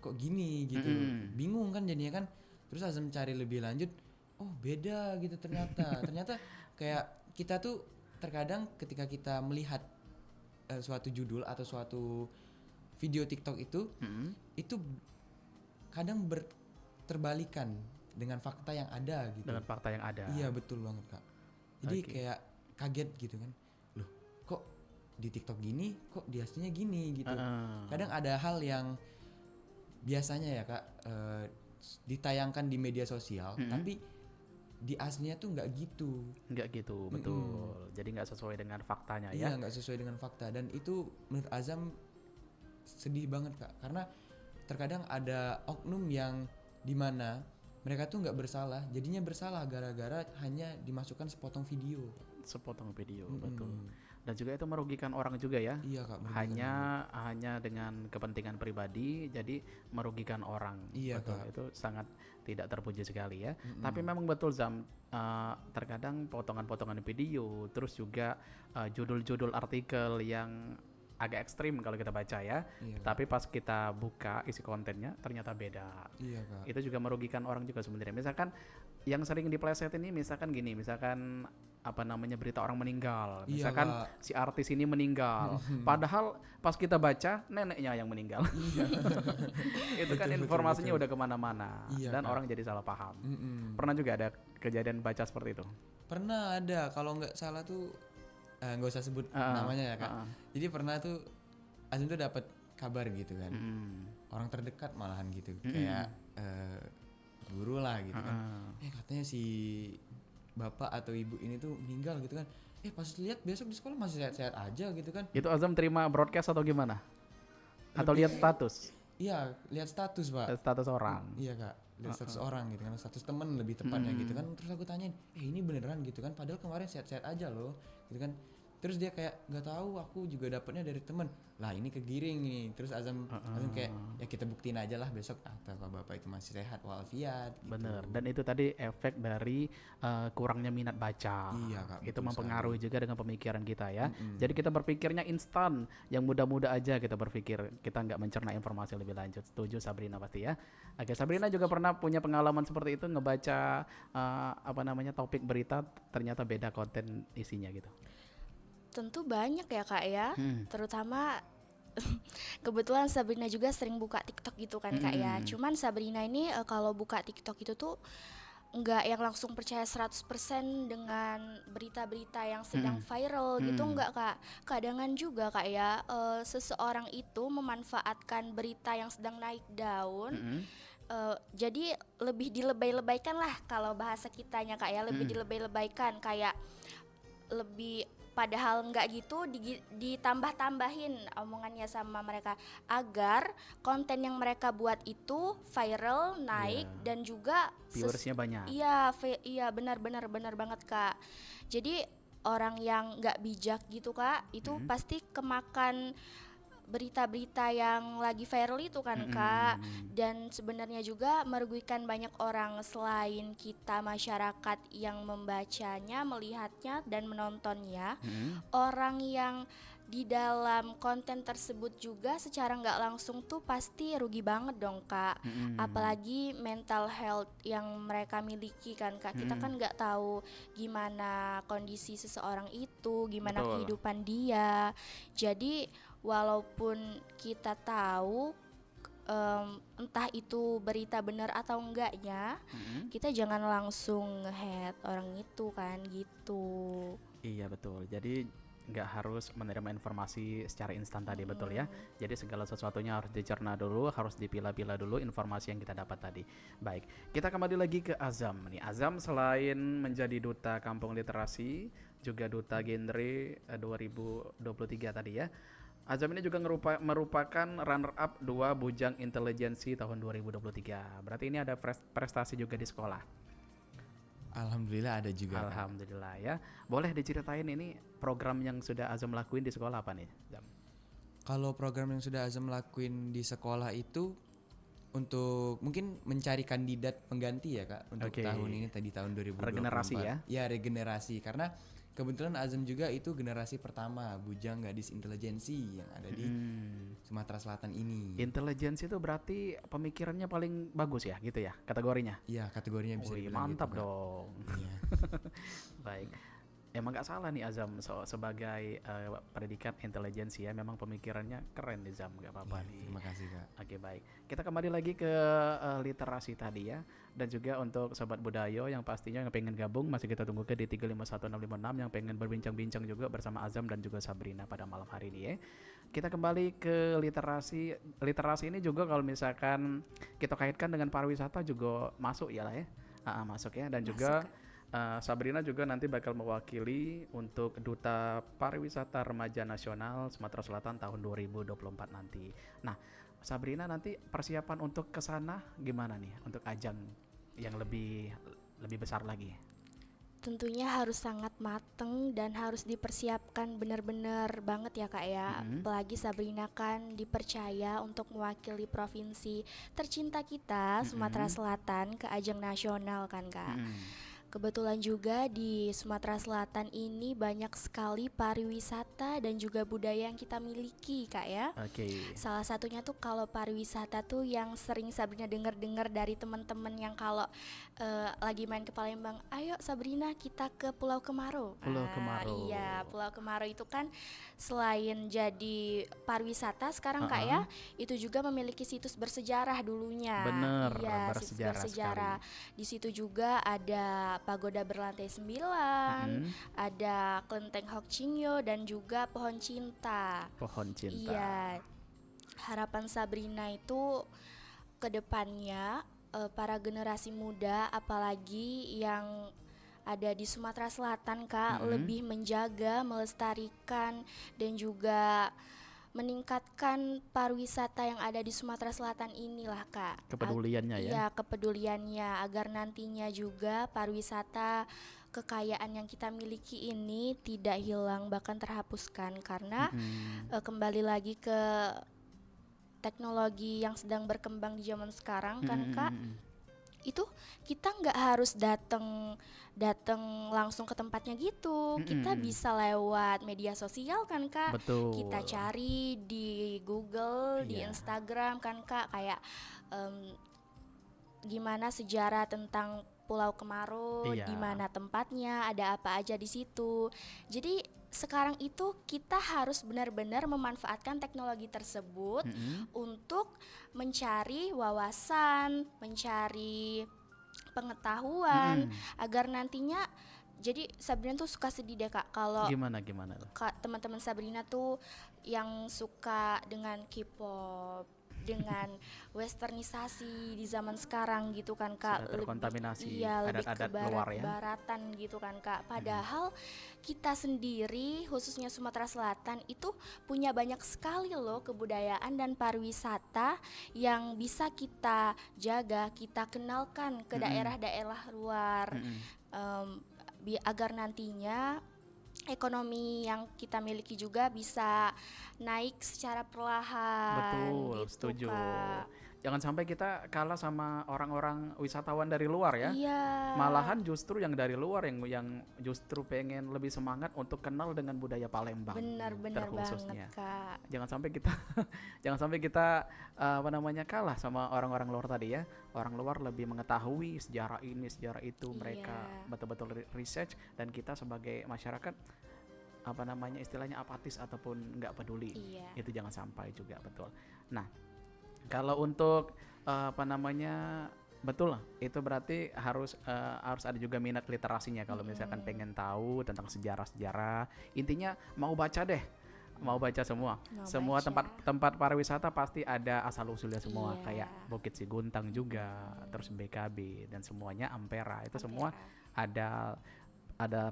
kok gini gitu. Bingung kan jadinya kan. Terus Azam cari lebih lanjut, oh beda gitu ternyata. Ternyata kayak kita tuh terkadang ketika kita melihat suatu judul atau suatu video TikTok itu kadang terbalikan dengan fakta yang ada gitu. Dengan fakta yang ada. Iya betul banget Kak. Jadi kayak kaget gitu kan. Loh kok di TikTok gini, kok di aslinya gini gitu. Kadang ada hal yang biasanya ya Kak ditayangkan di media sosial tapi di aslinya tuh nggak gitu. Betul. Jadi nggak sesuai dengan faktanya ya. Iya, nggak sesuai dengan fakta dan itu menurut Azam sedih banget Kak, karena terkadang ada oknum yang dimana mereka tuh nggak bersalah, jadinya bersalah gara-gara hanya dimasukkan sepotong video. Betul. Dan juga itu merugikan orang juga ya. Iya Kak. Hanya dengan kepentingan pribadi jadi merugikan orang. Iya betul. Kak. Itu sangat tidak terpuji sekali ya. Tapi memang betul Zam, terkadang potongan-potongan video terus juga judul-judul artikel yang agak ekstrim kalau kita baca ya. Iya, tapi pas kita buka isi kontennya ternyata beda. Iya Kak. Itu juga merugikan orang juga sebenarnya. Misalkan yang sering dipleset ini misalkan gini, misalkan apa namanya berita orang meninggal, Iya, misalkan Kak. si artis ini meninggal, padahal pas kita baca neneknya yang meninggal. Itu kan informasinya udah kemana-mana Iya, dan Kak. orang jadi salah paham. Pernah juga ada kejadian baca seperti itu? Pernah ada, kalau nggak salah tuh nggak usah sebut namanya ya Kak. Jadi pernah tuh Azim tuh dapat kabar gitu kan, orang terdekat malahan gitu, kayak guru lah gitu kan. Katanya si bapak atau ibu ini tuh meninggal gitu kan. Pas lihat besok di sekolah masih sehat-sehat aja gitu kan. Itu Azam terima broadcast atau gimana? Atau lihat status? Iya, lihat status Pak. Status orang. Iya Kak, lihat status orang gitu kan, status temen lebih tepatnya gitu kan. Terus aku tanyain, ini beneran gitu kan, padahal kemarin sehat-sehat aja loh gitu kan. Terus dia kayak nggak tahu, aku juga dapatnya dari temen. Lah ini kegiring nih. Terus Azam kayak ya kita buktiin aja lah besok apakah bapak itu masih sehat walafiat. Gitu. Bener. Dan itu tadi efek dari kurangnya minat baca. Iya, Kak, Itu betul mempengaruhi sekali. juga dengan pemikiran kita ya. Jadi kita berpikirnya instan, yang mudah-mudah aja kita berpikir. Kita nggak mencerna informasi lebih lanjut. Setuju Sabrina pasti ya. Oke, Sabrina juga pernah punya pengalaman seperti itu, ngebaca topik berita ternyata beda konten isinya gitu. Tentu banyak ya Kak ya, terutama kebetulan Sabrina juga sering buka TikTok gitu kan Kak ya. Cuman Sabrina ini kalau buka TikTok itu tuh nggak yang langsung percaya 100% dengan berita-berita yang sedang viral gitu, nggak Kak. Kadangan juga Kak ya, seseorang itu memanfaatkan berita yang sedang naik daun. Jadi lebih dilebay-lebaykan lah kalau bahasa kitanya Kak ya, lebih dilebay-lebaykan, kayak lebih, padahal nggak gitu, ditambah-tambahin omongannya sama mereka agar konten yang mereka buat itu viral, naik, dan juga Viewersnya banyak. Iya benar banget Kak. Jadi orang yang nggak bijak gitu Kak, itu pasti kemakan berita-berita yang lagi viral itu kan Kak. Dan sebenarnya juga merugikan banyak orang selain kita masyarakat yang membacanya, melihatnya dan menontonnya. Orang yang di dalam konten tersebut juga secara nggak langsung tuh pasti rugi banget dong Kak. Apalagi mental health yang mereka miliki kan Kak. Kita kan nggak tahu gimana kondisi seseorang itu, gimana Betul. kehidupan dia. Jadi walaupun kita tahu entah itu berita benar atau enggaknya, kita jangan langsung nge-hate orang itu kan gitu. Iya betul. Jadi nggak harus menerima informasi secara instan tadi, betul ya. Jadi segala sesuatunya harus dicerna dulu, harus dipilah-pilah dulu informasi yang kita dapat tadi. Baik, kita kembali lagi ke Azam nih. Azam selain menjadi duta Kampung Literasi, juga duta genre 2023 tadi ya. Azam ini juga merupakan runner-up 2 Bujang Intelijensi tahun 2023. Berarti ini ada prestasi juga di sekolah. Alhamdulillah ada juga. Kak. Alhamdulillah ya. Boleh diceritain ini program yang sudah Azam lakuin di sekolah apa nih, Azam? Kalau program yang sudah Azam lakuin di sekolah itu untuk mungkin mencari kandidat pengganti ya Kak untuk Oke. tahun ini, tadi tahun 2024. Regenerasi ya? Ya regenerasi, karena kebetulan Azam juga itu generasi pertama Bujang Gadis Intelijensi yang ada di Sumatera Selatan ini. Intelijensi itu berarti pemikirannya paling bagus ya gitu ya kategorinya. Iya kategorinya bisa Wih, dibilang mantap gitu, Kak. dong. Iya. Baik. Emang nggak salah nih Azam sebagai pendidikan intelijensi ya, memang pemikirannya keren nih Zam, nggak apa-apa Iya, nih. terima kasih Kak. Oke baik, kita kembali lagi ke literasi tadi ya. Dan juga untuk Sobat Budayo yang pastinya yang pengen gabung, masih kita tunggu ke di 351656 yang pengen berbincang-bincang juga bersama Azam dan juga Sabrina pada malam hari ini ya. Kita kembali ke literasi. Literasi ini juga kalau misalkan kita kaitkan dengan pariwisata juga masuk ya lah ya. Masuk ya. Dan juga Sabrina juga nanti bakal mewakili untuk Duta Pariwisata Remaja Nasional Sumatera Selatan tahun 2024 nanti. Nah, Sabrina nanti persiapan untuk ke sana gimana nih untuk ajang yang lebih besar lagi? Tentunya harus sangat mateng dan harus dipersiapkan benar-benar banget ya Kak ya. Apalagi Sabrina kan dipercaya untuk mewakili provinsi tercinta kita, Sumatera Selatan, ke ajang nasional kan Kak. Kebetulan juga di Sumatera Selatan ini banyak sekali pariwisata dan juga budaya yang kita miliki Kak ya. Oke. Salah satunya tuh kalau pariwisata tuh yang sering Sabrina dengar dari teman-teman yang kalau lagi main ke Palembang, ayo Sabrina kita ke Pulau Kemaro. Pulau Kemaro. Iya, Pulau Kemaro itu kan selain jadi pariwisata sekarang Kak ya, itu juga memiliki situs bersejarah dulunya. Bener, Iya, situs bersejarah bersejarah. Di situ juga ada pagoda berlantai 9, ada kelenteng Hok Chingyo dan juga pohon cinta. Pohon cinta. Iya, harapan Sabrina itu ke depannya para generasi muda apalagi yang ada di Sumatera Selatan Kak lebih menjaga, melestarikan dan juga meningkatkan pariwisata yang ada di Sumatera Selatan inilah Kak. Kepeduliannya ya. Iya, kepeduliannya agar nantinya juga pariwisata kekayaan yang kita miliki ini tidak hilang bahkan terhapuskan karena kembali lagi ke teknologi yang sedang berkembang di zaman sekarang kan Kak, itu kita nggak harus datang langsung ke tempatnya gitu. Kita bisa lewat media sosial kan Kak. Betul. Kita cari di Google, di Iya. Instagram kan Kak, kayak gimana sejarah tentang Pulau Kemaro, Iya. di mana tempatnya, ada apa aja di situ. Jadi sekarang itu kita harus benar-benar memanfaatkan teknologi tersebut untuk mencari wawasan, mencari pengetahuan agar nantinya, jadi Sabrina tuh suka sedih deh Kak kalau Gimana tuh? teman-teman Sabrina tuh yang suka dengan K-pop, dengan westernisasi di zaman sekarang gitu kan Kak, Sudah terkontaminasi lebih ke adat-adat luar ya. baratan gitu kan Kak. Padahal kita sendiri khususnya Sumatera Selatan itu punya banyak sekali loh kebudayaan dan pariwisata yang bisa kita jaga, kita kenalkan ke daerah-daerah luar, agar nantinya ekonomi yang kita miliki juga bisa naik secara perlahan. Betul, gitu, setuju. Kak. Jangan sampai kita kalah sama orang-orang wisatawan dari luar ya. Iya. Malahan justru yang dari luar yang justru pengen lebih semangat untuk kenal dengan budaya Palembang. Benar-benar terkhususnya. banget Kak. Jangan sampai kita kalah sama orang-orang luar tadi ya. Orang luar lebih mengetahui sejarah ini, sejarah itu, mereka Iya. betul-betul research, dan kita sebagai masyarakat istilahnya apatis ataupun nggak peduli. Iya. Itu jangan sampai juga, betul. Nah, kalau untuk betul lah, itu berarti harus ada juga minat literasinya kalau misalkan pengen tahu tentang sejarah-sejarah. Intinya mau baca deh. Mau baca semua. Semua baca. tempat pariwisata pasti ada asal usulnya semua, Iya. kayak Bukit Siguntang juga, terus BKB dan semuanya, Ampera. Itu semua ada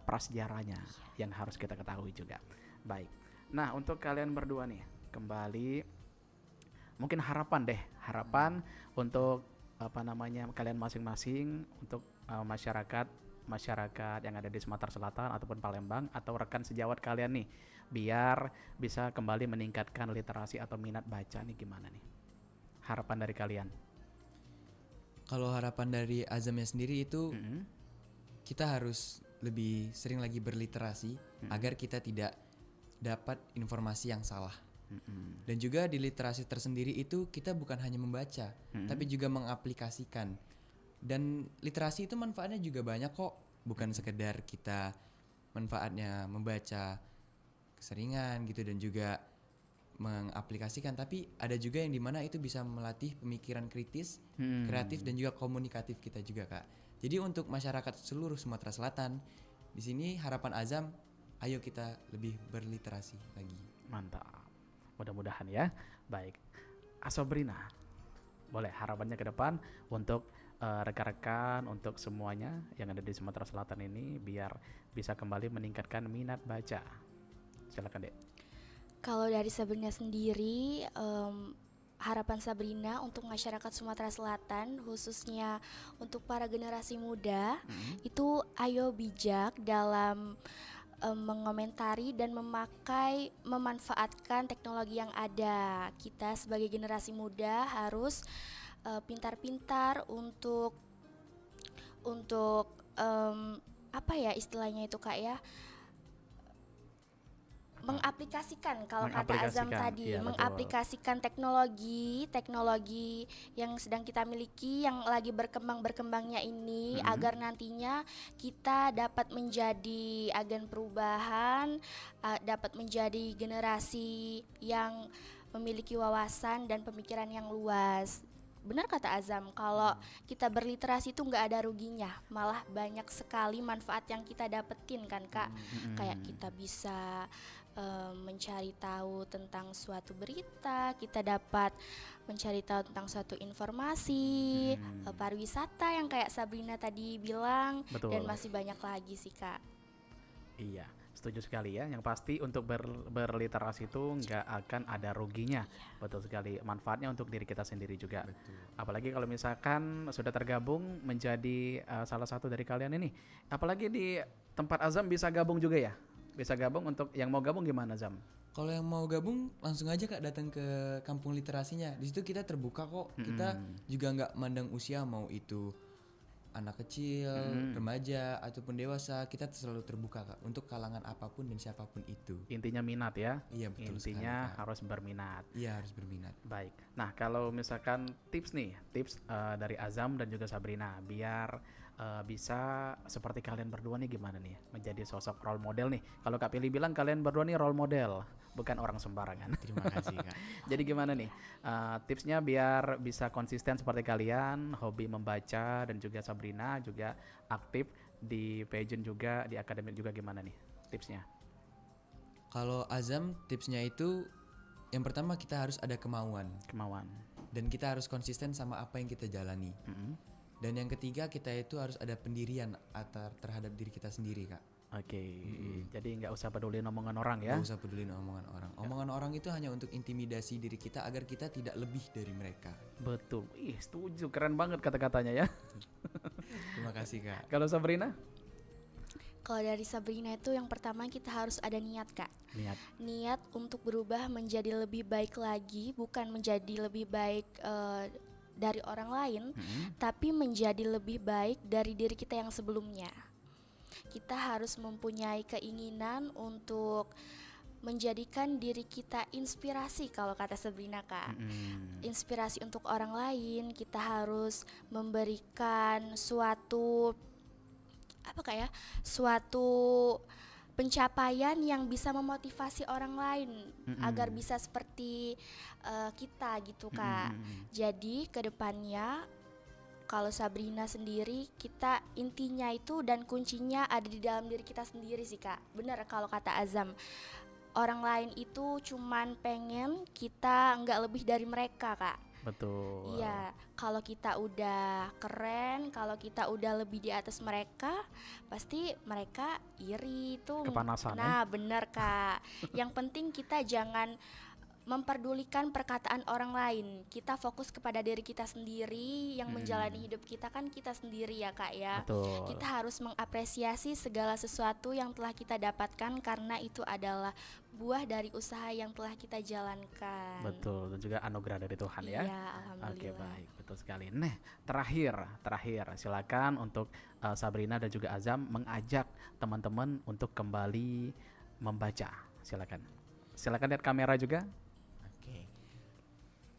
prasejarahnya yang harus kita ketahui juga. Baik. Nah, untuk kalian berdua nih, kembali mungkin harapan untuk kalian masing-masing untuk masyarakat yang ada di Sumatera Selatan ataupun Palembang atau rekan sejawat kalian nih, biar bisa kembali meningkatkan literasi atau minat baca nih, gimana nih harapan dari kalian? Kalau harapan dari Azamnya sendiri itu kita harus lebih sering lagi berliterasi agar kita tidak dapat informasi yang salah. Dan juga di literasi tersendiri itu kita bukan hanya membaca, tapi juga mengaplikasikan. Dan literasi itu manfaatnya juga banyak kok, bukan sekedar kita manfaatnya membaca keseringan gitu dan juga mengaplikasikan, tapi ada juga yang dimana itu bisa melatih pemikiran kritis, kreatif dan juga komunikatif kita juga Kak. Jadi untuk masyarakat seluruh Sumatera Selatan, di sini harapan Azam, ayo kita lebih berliterasi lagi. Mantap. Mudah-mudahan ya. Baik. Asobrina, boleh harapannya ke depan untuk rekan-rekan, untuk semuanya yang ada di Sumatera Selatan ini biar bisa kembali meningkatkan minat baca. Silakan Dek. Kalau dari Sabrina sendiri, harapan Sabrina untuk masyarakat Sumatera Selatan, khususnya untuk para generasi muda, itu ayo bijak dalam mengomentari dan memanfaatkan teknologi yang ada. Kita sebagai generasi muda harus pintar-pintar untuk apa ya istilahnya itu Kak ya, mengaplikasikan, kalau kata Azam tadi, iya, mengaplikasikan teknologi yang sedang kita miliki, yang lagi berkembangnya ini, agar nantinya kita dapat menjadi agen perubahan, dapat menjadi generasi yang memiliki wawasan dan pemikiran yang luas. Benar kata Azam, kalau kita berliterasi itu nggak ada ruginya, malah banyak sekali manfaat yang kita dapetin kan Kak. Kayak kita bisa mencari tahu tentang suatu berita, kita dapat mencari tahu tentang suatu informasi, pariwisata yang kayak Sabrina tadi bilang. Betul. Dan masih banyak lagi sih Kak. Iya, Setuju sekali ya. Yang pasti untuk berliterasi itu nggak akan ada ruginya. Betul sekali. Manfaatnya untuk diri kita sendiri juga. Betul. Apalagi kalau misalkan sudah tergabung menjadi salah satu dari kalian ini. Apalagi di tempat Azam bisa gabung juga ya. Bisa gabung. Untuk yang mau gabung gimana, Azam? Kalau yang mau gabung langsung aja Kak datang ke kampung literasinya. Di situ kita terbuka kok. Kita juga nggak mandang usia, mau itu anak kecil, remaja ataupun dewasa, kita selalu terbuka Kak untuk kalangan apapun dan siapapun itu. Intinya minat ya. Iya betul Intinya sekali, Kak. harus berminat. Iya harus berminat. Baik. Nah, kalau misalkan tips dari Azam dan juga Sabrina biar bisa seperti kalian berdua nih gimana nih menjadi sosok role model nih. Kalau Kak Pili bilang kalian berdua nih role model, bukan orang sembarangan. Terima kasih Kak. Jadi gimana nih tipsnya biar bisa konsisten seperti kalian, hobi membaca dan juga Sabrina juga aktif di pageant juga, di akademik juga, gimana nih tipsnya? Kalau Azam tipsnya itu yang pertama kita harus ada kemauan dan kita harus konsisten sama apa yang kita jalani. Dan yang ketiga kita itu harus ada pendirian terhadap diri kita sendiri Kak. Oke, jadi nggak usah peduli omongan orang ya. Nggak usah peduli omongan orang. Omongan orang itu hanya untuk intimidasi diri kita agar kita tidak lebih dari mereka. Betul, setuju, keren banget kata-katanya ya. Terima kasih Kak. Kalau Sabrina? Kalau dari Sabrina itu yang pertama kita harus ada niat Kak. Niat untuk berubah menjadi lebih baik lagi, bukan menjadi lebih baik dari orang lain, tapi menjadi lebih baik dari diri kita yang sebelumnya. Kita harus mempunyai keinginan untuk menjadikan diri kita inspirasi, kalau kata Sabrina Kak. Inspirasi untuk orang lain. Kita harus memberikan suatu pencapaian yang bisa memotivasi orang lain agar bisa seperti kita gitu Kak. Jadi kedepannya kalau Sabrina sendiri, kita intinya itu dan kuncinya ada di dalam diri kita sendiri sih Kak. Bener kalau kata Azam, orang lain itu cuman pengen kita nggak lebih dari mereka Kak. Betul. Iya, kalau kita udah keren, kalau kita udah lebih di atas mereka, pasti mereka iri tuh. Kepanasan. Nah, bener Kak. Yang penting kita jangan memperdulikan perkataan orang lain. Kita fokus kepada diri kita sendiri. Yang menjalani hidup kita kan kita sendiri ya Kak ya. Betul. Kita harus mengapresiasi segala sesuatu yang telah kita dapatkan, karena itu adalah buah dari usaha yang telah kita jalankan. Betul, dan juga anugerah dari Tuhan ya. Iya, alhamdulillah. Oke, baik, betul sekali. Nah, terakhir silakan untuk Sabrina dan juga Azam mengajak teman-teman untuk kembali membaca. Silakan lihat kamera juga. Oke.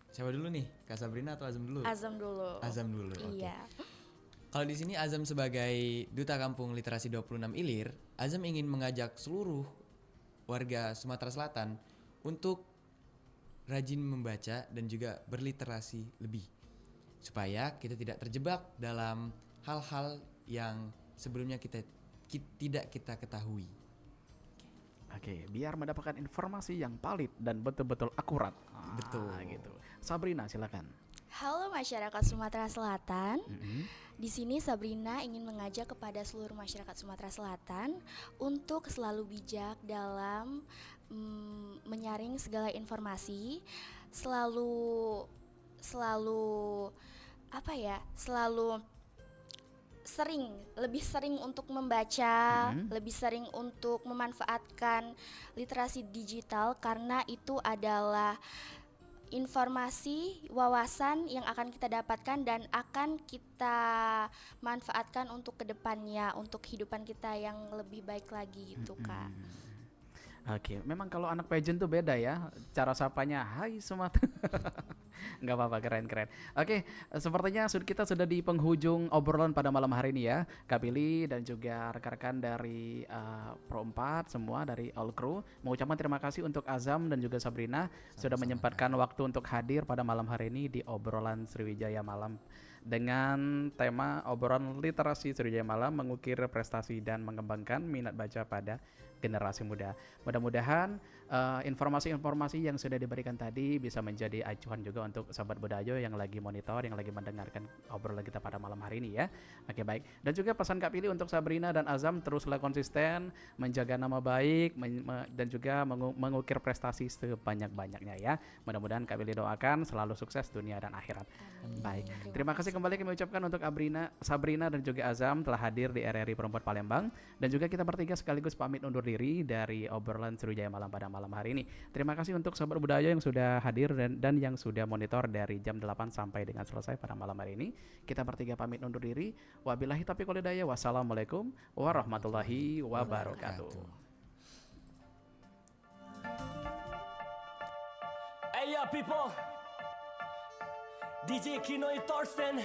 Siapa dulu nih? Kak Sabrina atau Azam dulu? Azam dulu. Azam dulu. Oke. Iya. Kalau di sini Azam sebagai Duta Kampung Literasi 26 Ilir, Azam ingin mengajak seluruh warga Sumatera Selatan untuk rajin membaca dan juga berliterasi lebih, supaya kita tidak terjebak dalam hal-hal yang sebelumnya tidak kita ketahui. Oke, biar mendapatkan informasi yang valid dan betul-betul akurat. Betul. Gitu. Sabrina, silakan. Halo masyarakat Sumatera Selatan. Di sini Sabrina ingin mengajak kepada seluruh masyarakat Sumatera Selatan untuk selalu bijak dalam menyaring segala informasi, selalu lebih sering untuk membaca, lebih sering untuk memanfaatkan literasi digital, karena itu adalah informasi, wawasan yang akan kita dapatkan dan akan kita manfaatkan untuk kedepannya, untuk kehidupan kita yang lebih baik lagi gitu Kak. Oke, memang kalau anak pageant tuh beda ya, cara sapanya hai Sumatera. Nggak apa-apa, keren. Oke, sepertinya kita sudah di penghujung obrolan pada malam hari ini ya, Kak Pili dan juga rekan-rekan dari Pro 4 semua, dari all crew. Mau ucapkan terima kasih untuk Azam dan juga Sabrina sudah menyempatkan waktu untuk hadir pada malam hari ini di obrolan Sriwijaya Malam dengan tema obrolan literasi Sriwijaya Malam, mengukir prestasi dan mengembangkan minat baca pada generasi muda. Mudah-mudahan informasi-informasi yang sudah diberikan tadi bisa menjadi acuan juga untuk Sobat Budayo yang lagi monitor, yang lagi mendengarkan obrolan kita pada malam hari ini ya. Oke, baik. Dan juga pesan Kak Pilih untuk Sabrina dan Azam, teruslah konsisten menjaga nama baik dan juga mengukir prestasi sebanyak-banyaknya ya. Mudah-mudahan Kak Pilih doakan selalu sukses dunia dan akhirat. Baik. Terima kasih kembali kami ucapkan untuk Sabrina dan juga Azam telah hadir di RRI Perempuan Palembang, dan juga kita bertiga sekaligus pamit undur diri dari obrolan Sriwijaya Malam pada malam hari ini. Terima kasih untuk Sobat Budaya yang sudah hadir dan yang sudah monitor dari jam 8 sampai dengan selesai pada malam hari ini. Kita bertiga pamit undur diri. Wabillahi taufiq wal hidayah. Wassalamualaikum warahmatullahi wabarakatuh. Hey ya people, DJ Kinoi Thorsten,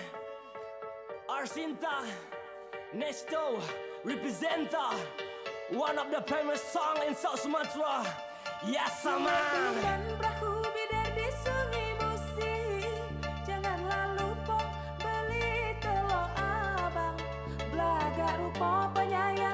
Arsinta, Nesto, Representa, one of the famous song in South Sumatra. Yes, man. Dan perahu bidar di sungai Musi, janganlah lupa beli telur abang, belaga rupa penyayang.